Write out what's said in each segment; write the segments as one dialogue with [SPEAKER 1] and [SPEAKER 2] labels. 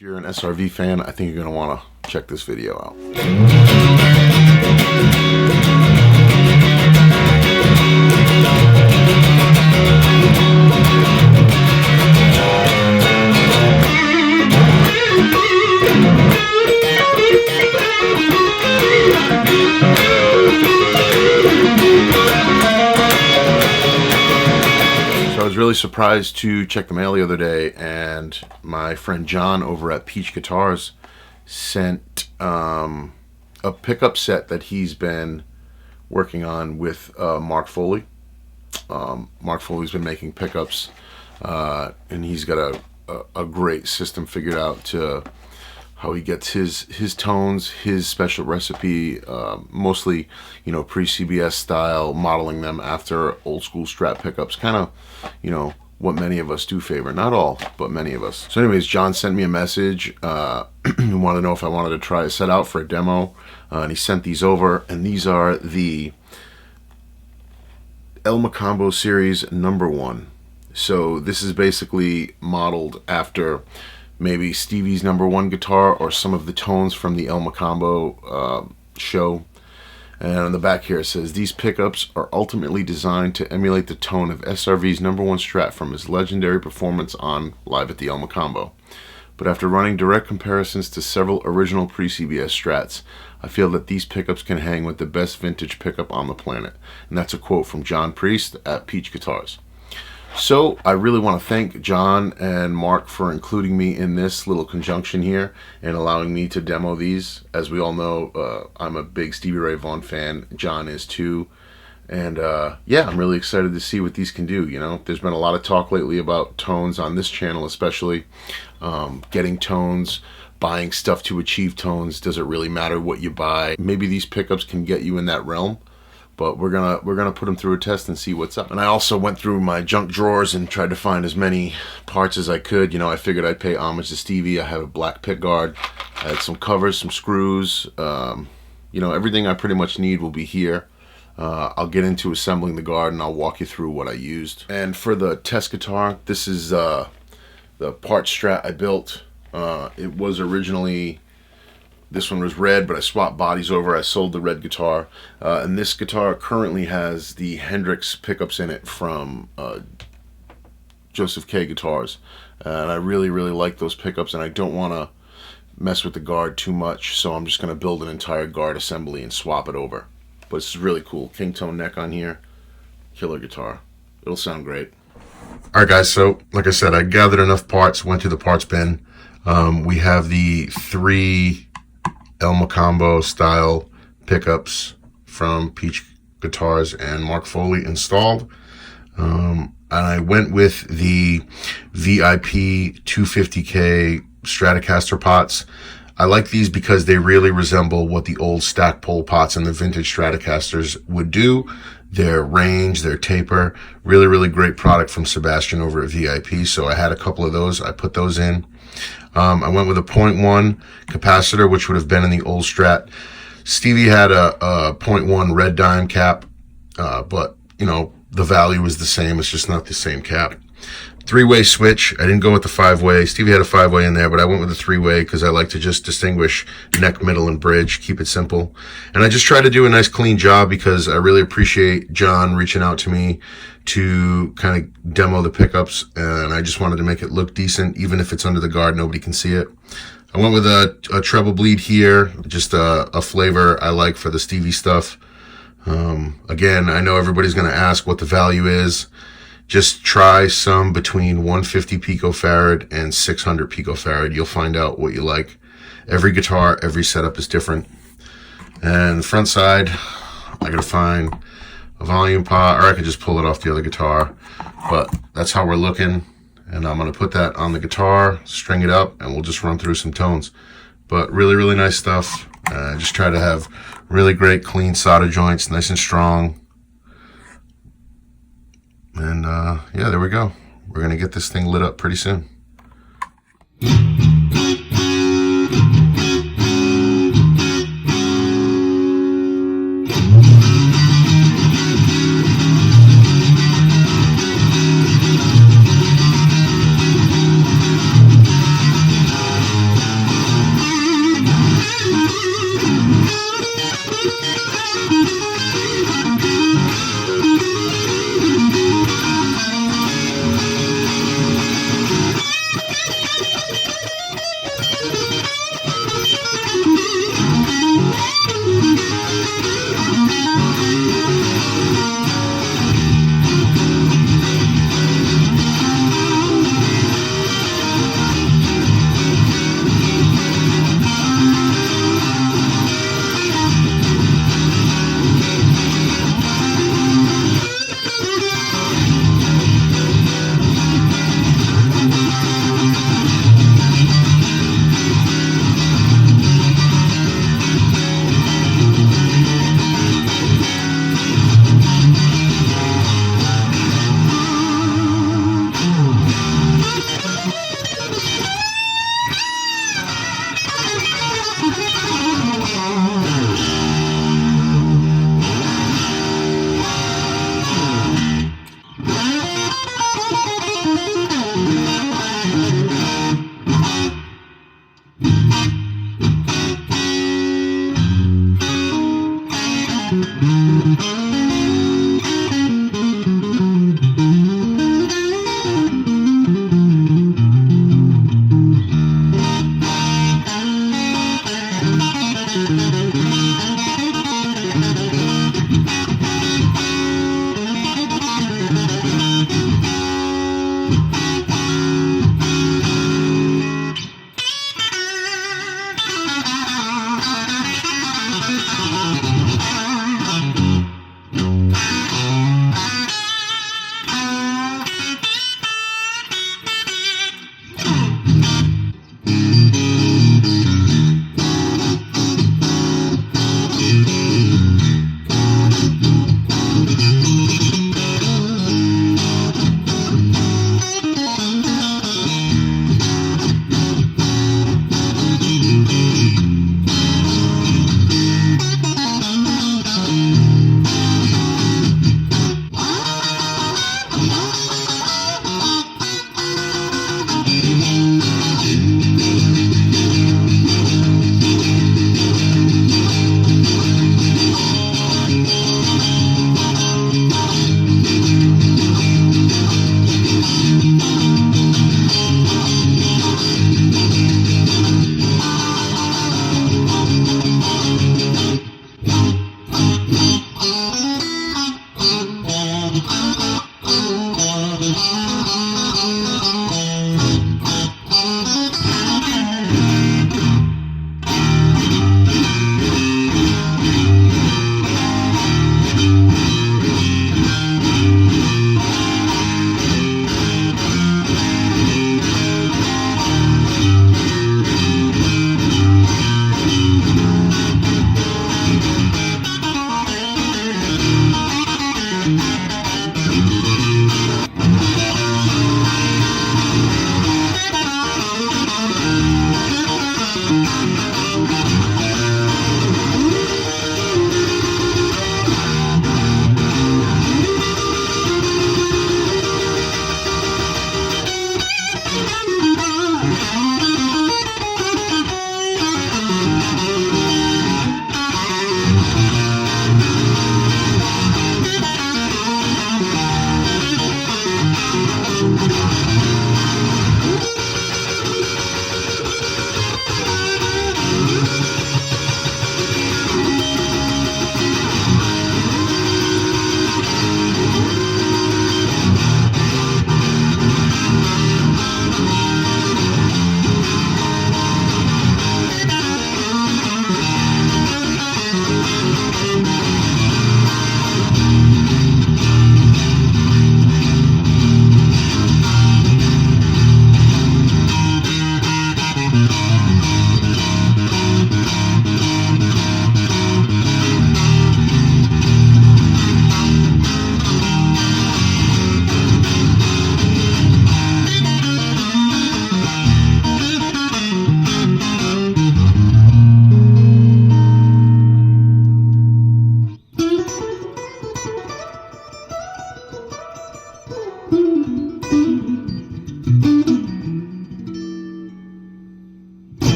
[SPEAKER 1] If you're an SRV fan, I think you're going to want to check this video out. I was really surprised to check the mail the other day, and my friend John over at Peach Guitars sent a pickup set that he's been working on with Mark Foley. Mark Foley's been making pickups, and he's got a great system figured out to how he gets his tones, his special recipe, mostly, you know, pre-CBS style, modeling them after old school Strat pickups, kind of, you know, what many of us do favor. Not all, but many of us. So anyways, John sent me a message, he wanted to know if I wanted to try a set out for a demo, and he sent these over, and these are the Mocambo series #1. So this is basically modeled after maybe Stevie's #1 guitar or some of the tones from the Mocambo show. And on the back here it says, these pickups are ultimately designed to emulate the tone of SRV's #1 Strat from his legendary performance on Live at the Mocambo. But after running direct comparisons to several original pre-CBS Strats, I feel that these pickups can hang with the best vintage pickup on the planet. And that's a quote from John Priest at Peach Guitars. So I really want to thank John and Mark for including me in this little conjunction here and allowing me to demo these. As we all know, I'm a big Stevie Ray Vaughan fan. John is too. And yeah, I'm really excited to see what these can do. You know, there's been a lot of talk lately about tones on this channel, especially getting tones, buying stuff to achieve tones. Does it really matter what you buy? Maybe these pickups can get you in that realm. But we're gonna put them through a test and see what's up. And I also went through my junk drawers and tried to find as many parts as I could. You know, I figured I'd pay homage to Stevie. I have a black pick guard. I had some covers, some screws. You know, everything I pretty much need will be here. I'll get into assembling the guard and I'll walk you through what I used. And for the test guitar, this is the part Strat I built. It was originally, this one was red, but I swapped bodies over. I sold the red guitar. And this guitar currently has the Hendrix pickups in it from Joseph K. Guitars. And I really, really like those pickups, and I don't want to mess with the guard too much, so I'm just going to build an entire guard assembly and swap it over. But it's really cool. King tone neck on here. Killer guitar. It'll sound great. Alright guys, so like I said, I gathered enough parts, went to the parts bin. We have the 3 Mocambo style pickups from Peach Guitars and Mark Foley installed. And I went with the VIP 250K Stratocaster pots. I like these because they really resemble what the old stack pole pots and the vintage Stratocasters would do. Their range, their taper, really, really great product from Sebastian over at VIP. So I had a couple of those. I put those in. I went with a 0.1 capacitor, which would have been in the old Strat. Stevie had a 0.1 red dime cap, but, you know, the value is the same. It's just not the same cap. 3-way switch. I didn't go with the 5-way. Stevie had a 5-way in there, but I went with a 3-way because I like to just distinguish neck, middle, and bridge, keep it simple. And I just try to do a nice clean job because I really appreciate John reaching out to me to kind of demo the pickups, and I just wanted to make it look decent. Even if it's under the guard, nobody can see it. I went with a treble bleed here, just a flavor I like for the Stevie stuff. Again, I know everybody's going to ask what the value is. Just try some between 150 picofarad and 600 picofarad. You'll find out what you like. Every guitar, every setup is different. And the front side, I gotta find a volume pot, or I could just pull it off the other guitar. But that's how we're looking. And I'm gonna put that on the guitar, string it up, and we'll just run through some tones. But really, really nice stuff. Just try to have really great clean solder joints, nice and strong. And yeah, there we go. We're gonna get this thing lit up pretty soon.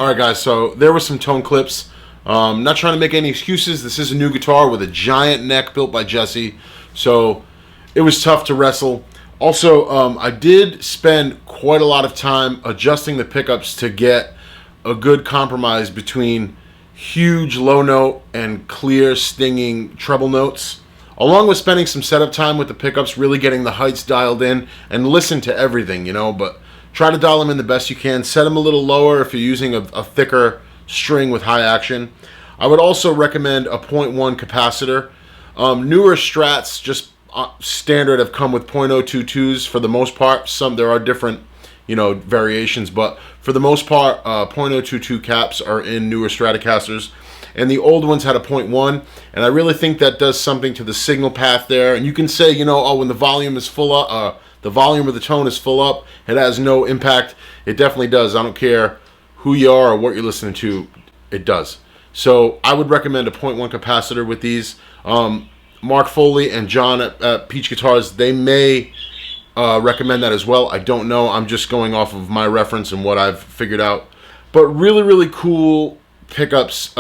[SPEAKER 1] Alright guys, so there were some tone clips. Not trying to make any excuses. This is a new guitar with a giant neck built by Jesse, so it was tough to wrestle. Also, I did spend quite a lot of time adjusting the pickups to get a good compromise between huge low note and clear stinging treble notes, along with spending some setup time with the pickups, really getting the heights dialed in and listen to everything, you know, but try to dial them in the best you can. Set them a little lower if you're using a thicker string with high action. I would also recommend a 0.1 capacitor. Newer Strats, just standard, have come with 0.022s for the most part. There are different, you know, variations, but for the most part, 0.022 caps are in newer Stratocasters. And the old ones had a 0.1, and I really think that does something to the signal path there. And you can say, you know, oh, when the volume is full up, the volume of the tone is full up, it has no impact. It definitely does. I don't care who you are or what you're listening to, it does. So I would recommend a 0.1 capacitor with these. Mark Foley and John at Peach Guitars, they may recommend that as well. I don't know. I'm just going off of my reference and what I've figured out. But really, really cool pickups.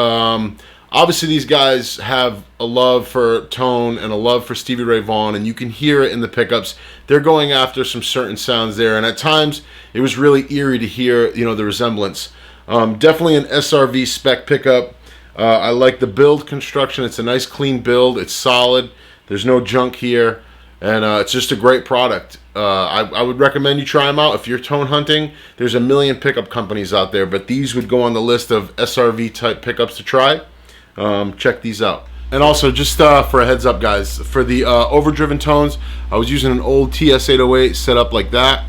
[SPEAKER 1] Obviously, these guys have a love for tone and a love for Stevie Ray Vaughan, and you can hear it in the pickups. They're going after some certain sounds there, and at times it was really eerie to hear, you know, the resemblance. Definitely an SRV spec pickup. I like the build construction. It's a nice, clean build. It's solid. There's no junk here, and it's just a great product. I would recommend you try them out. If you're tone hunting, there's a million pickup companies out there, but these would go on the list of SRV type pickups to try. Check these out. And also, just for a heads up guys, for the overdriven tones, I was using an old TS-808 set up like that,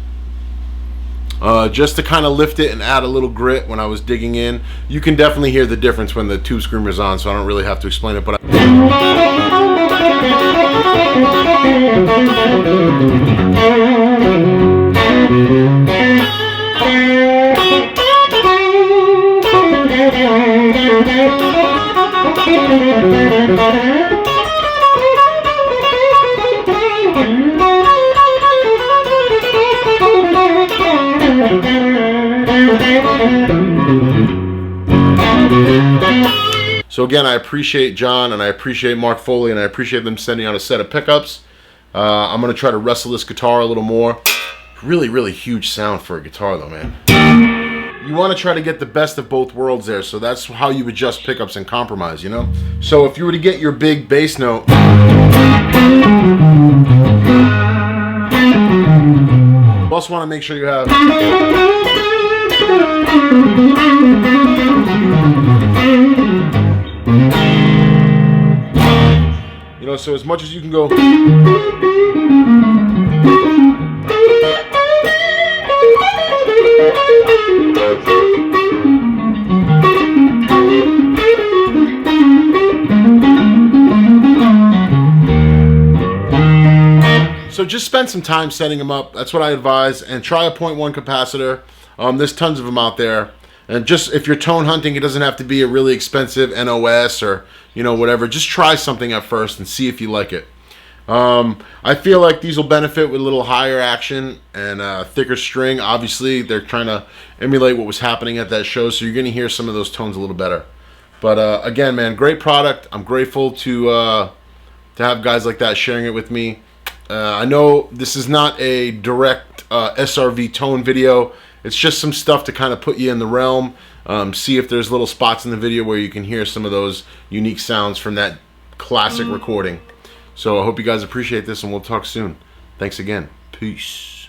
[SPEAKER 1] just to kind of lift it and add a little grit when I was digging in. You can definitely hear the difference when the tube screamer's on, so I don't really have to explain it, but so again, I appreciate John and I appreciate Mark Foley and I appreciate them sending out a set of pickups. I'm going to try to wrestle this guitar a little more. Really, really huge sound for a guitar though, man. You want to try to get the best of both worlds there, so that's how you adjust pickups and compromise, you know? So if you were to get your big bass note, you also want to make sure you have so as much as you can go. So just spend some time setting them up. That's what I advise. And try a 0.1 capacitor. There's tons of them out there. And just if you're tone hunting, it doesn't have to be a really expensive NOS or, you know, whatever. Just try something at first and see if you like it. I feel like these will benefit with a little higher action and thicker string. Obviously, they're trying to emulate what was happening at that show, so you're going to hear some of those tones a little better. But again, man, great product. I'm grateful to have guys like that sharing it with me. I know this is not a direct SRV tone video. It's just some stuff to kind of put you in the realm. See if there's little spots in the video where you can hear some of those unique sounds from that classic recording. So I hope you guys appreciate this, and we'll talk soon. Thanks again. Peace.